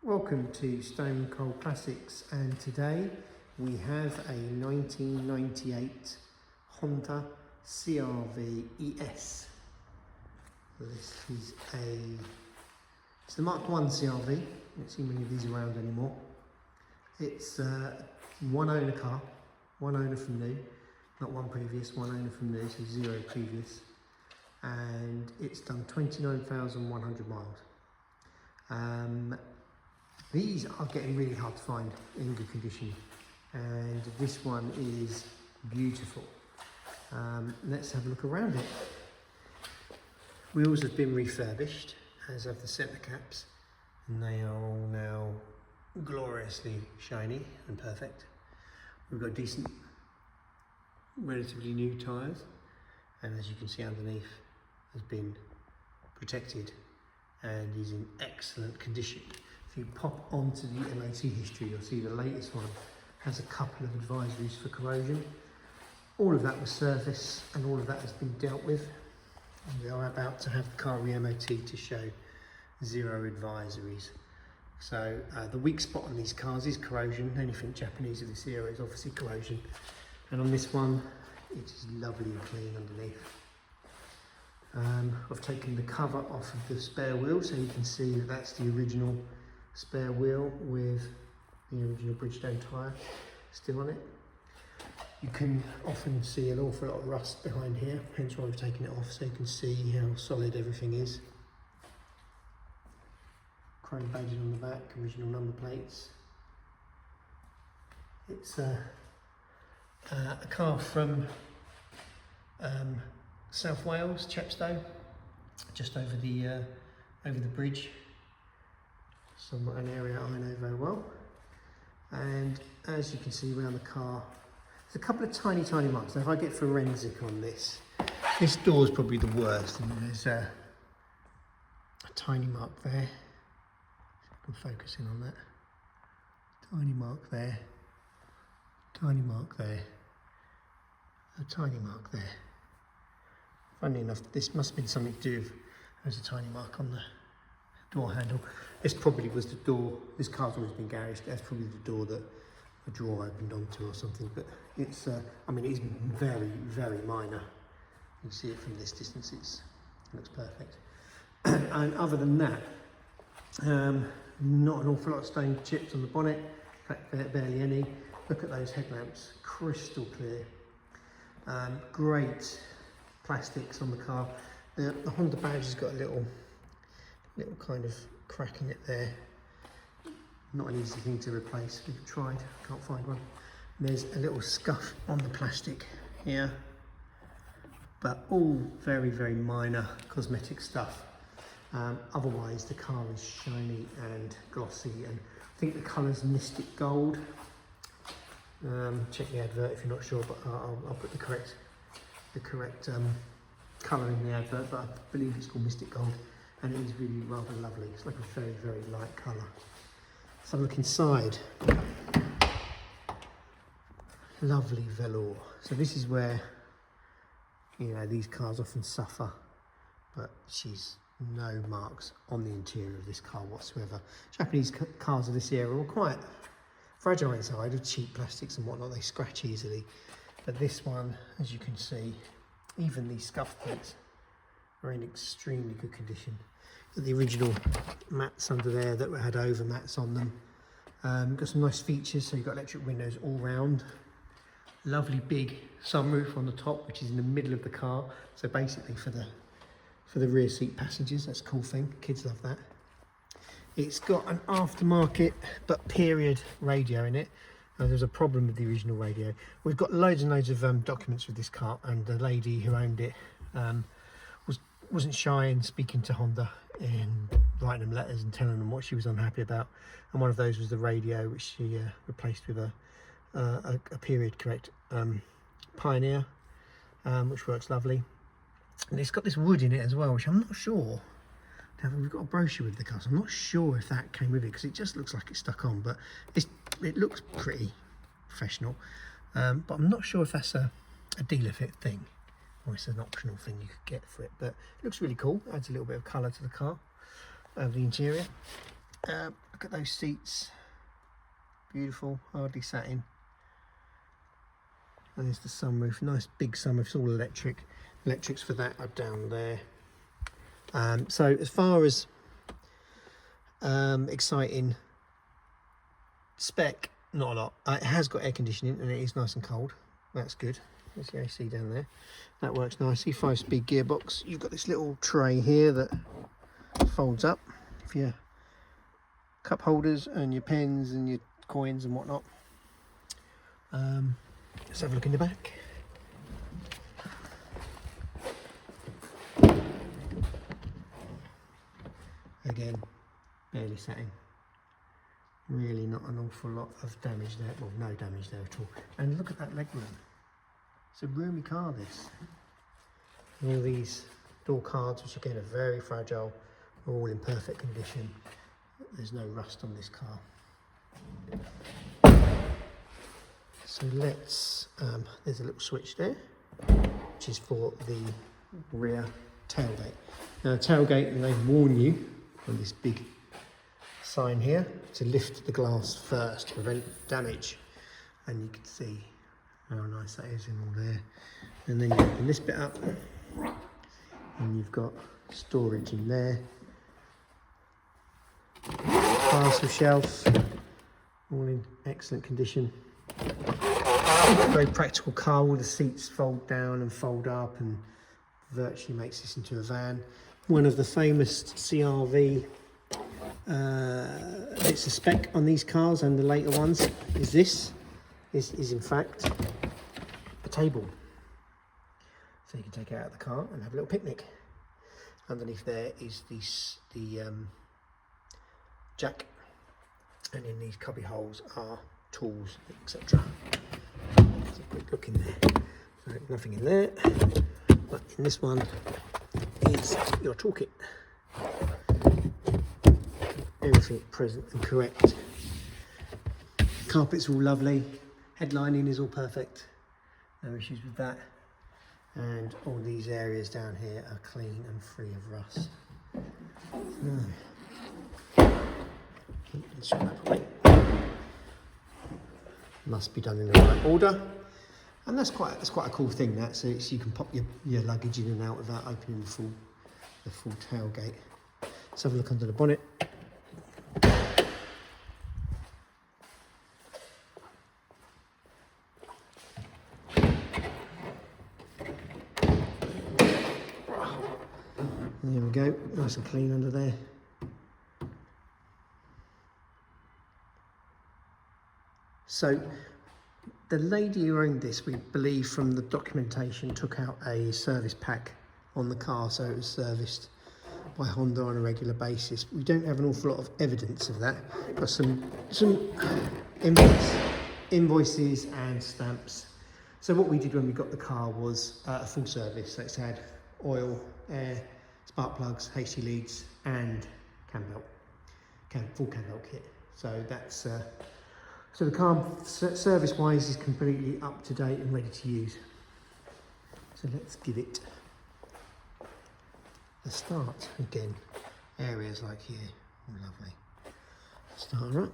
Welcome to Stone Cold Classics, and today we have a 1998 Honda CRV ES. This is it's the Mark 1 CRV. I don't see many of these around anymore. It's a one owner car, one owner from new, not one previous, one owner from new, so zero previous. And it's done 29,100 miles. These are getting really hard to find in good condition, and this one is beautiful. Let's have a look around it. Wheels have been refurbished, as have the centre caps, and they are all now gloriously shiny and perfect. We've got decent, relatively new tyres, and as you can see underneath, has been protected and is in excellent condition. If you pop onto the MOT history, you'll see the latest one has a couple of advisories for corrosion. All of that was service and all of that has been dealt with. And we are about to have the car re-MOT to show zero advisories. So the weak spot on these cars is corrosion. Anything Japanese of this era is obviously corrosion. And on this one, it is lovely and clean underneath. I've taken the cover off of the spare wheel so you can see that that's the original spare wheel with the original Bridgestone tyre still on it. You can often see an awful lot of rust behind here, hence why we've taken it off, so you can see how solid everything is. Chrome badging on the back, original number plates. It's a car from South Wales, Chepstow, just over the bridge. Somewhat an area I know very well. And as you can see around the car, there's a couple of tiny marks. Now if I get forensic on this door is probably the worst, and there's a tiny mark there. I can focus in on that. Tiny mark there, tiny mark there, a tiny mark there. Funny enough, this must have been something to do with, there's a tiny mark on the door handle. This probably was the door, this car's always been garaged, that's probably the door that a drawer opened onto or something, but it's, I mean, it's very minor. You can see it from this distance, it looks perfect. And other than that, not an awful lot of stone chips on the bonnet, in fact, barely any. Look at those headlamps, crystal clear. Great plastics on the car. The Honda badge has got a little kind of crack in it there. Not an easy thing to replace. We've tried, can't find one. And there's a little scuff on the plastic here, but all very minor cosmetic stuff. Otherwise the car is shiny and glossy, and I think the colour's Mystic Gold. Check the advert if you're not sure, but I'll put the correct colour in the advert, but I believe it's called Mystic Gold, and it is really rather lovely. It's like a very light colour. Let's have a look inside. Lovely velour. So this is where, you know, these cars often suffer, but she's no marks on the interior of this car whatsoever. Japanese cars of this era are quite fragile inside, with cheap plastics and whatnot. They scratch easily, but this one, as you can see, even these scuff plates are in extremely good condition. The original mats under there that had over mats on them. Got some nice features, so you've got electric windows all round. Lovely big sunroof on the top, which is in the middle of the car. So basically for the rear seat passengers, that's a cool thing. Kids love that. It's got an aftermarket but period radio in it. There's a problem with the original radio. We've got loads and loads of documents with this car, and the lady who owned it wasn't shy in speaking to Honda and writing them letters and telling them what she was unhappy about. And one of those was the radio, which she replaced with a period correct Pioneer, which works lovely. And it's got this wood in it as well, which I'm not sure. We've got a brochure with the car, so I'm not sure if that came with it, because it just looks like it's stuck on, but it looks pretty professional. But I'm not sure if that's a dealer fit thing, or it's an optional thing you could get for it. But it looks really cool, adds a little bit of colour to the car, the interior. Look at those seats, beautiful, hardly sat in. And there's the sunroof, nice big sunroof, it's all electric. Electrics for that are down there. So as far as exciting spec, not a lot. It has got air conditioning and it is nice and cold. That's good. There's the AC down there. That works nicely. 5-speed gearbox. You've got this little tray here that folds up for your cup holders and your pens and your coins and whatnot. Let's have a look in the back. Again, barely sat in. Really not an awful lot of damage there. Well, no damage there at all. And look at that legroom. It's a roomy car, this. And all these door cards, which again are very fragile, are all in perfect condition. There's no rust on this car. So let's, there's a little switch there, which is for the rear tailgate. Now tailgate, and they warn you on this big sign here to lift the glass first to prevent damage. And you can see how nice that is in all there. And then you open this bit up and you've got storage in there. Parcel shelf, all in excellent condition. Very practical car, all the seats fold down and fold up and virtually makes this into a van. One of the famous CRV it's a spec on these cars and the later ones is this. This is in fact a table. So you can take it out of the car and have a little picnic. Underneath there is the jack, and in these cubby holes are tools, etc. Let's have a quick look in there. So nothing in there, but in this one is your toolkit. Everything present and correct. Carpet's all lovely. Headlining is all perfect. No issues with that. And all these areas down here are clean and free of rust. Let's shut that away. Must be done in the right order. And that's quite a cool thing, that, so you can pop your luggage in and out without opening the full tailgate. Let's have a look under the bonnet. There we go, nice and clean under there. So the lady who owned this, we believe from the documentation, took out a service pack on the car, so it was serviced by Honda on a regular basis. We don't have an awful lot of evidence of that, but some invoices and stamps. So what we did when we got the car was a full service. So it's had oil, air, spark plugs, HT leads, and cam belt, full cam belt kit. So that's so the car service-wise is completely up to date and ready to use. So let's give it a start again. Areas like here, oh, lovely. Start her up.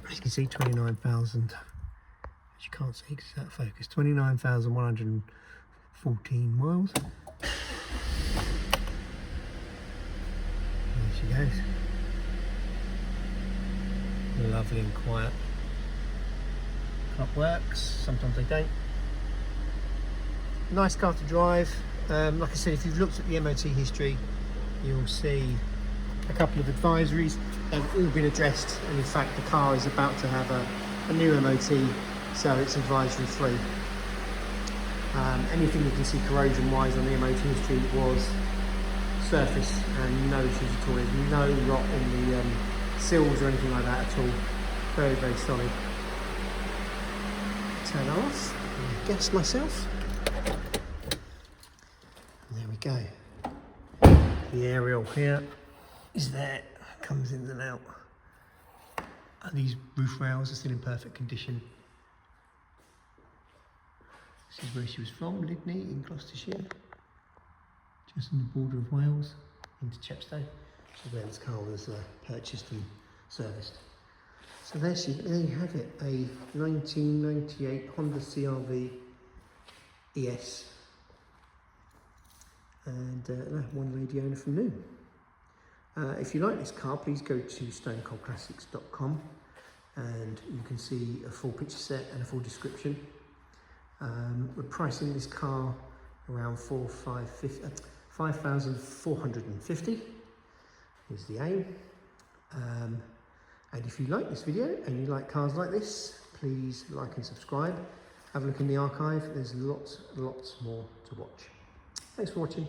As you can see, 29,000. As you can't see because it's out of focus. 29,114 miles. There she goes. Lovely and quiet. Clock works. Sometimes they don't. Nice car to drive. Like I said, if you've looked at the MOT history, you'll see a couple of advisories. They've all been addressed, and in fact the car is about to have a new MOT, so it's advisory free. Anything you can see corrosion wise on the MOT history was surface and no issues at all. There's no rot in the seals or anything like that at all. Very, very solid. Turn off and guess myself. There we go. The aerial here is there, comes in and out. And these roof rails are still in perfect condition. This is where she was from, Lydney in Gloucestershire. Just on the border of Wales into Chepstow. which is where this car was purchased and serviced. So there you have it, a 1998 Honda CRV ES, and one lady owner from new. If you like this car, please go to stonecoldclassics.com and you can see a full picture set and a full description. We're pricing this car around $5,450 is the aim. And if you like this video and you like cars like this, please like and subscribe. Have a look in the archive, there's lots more to watch. Thanks for watching.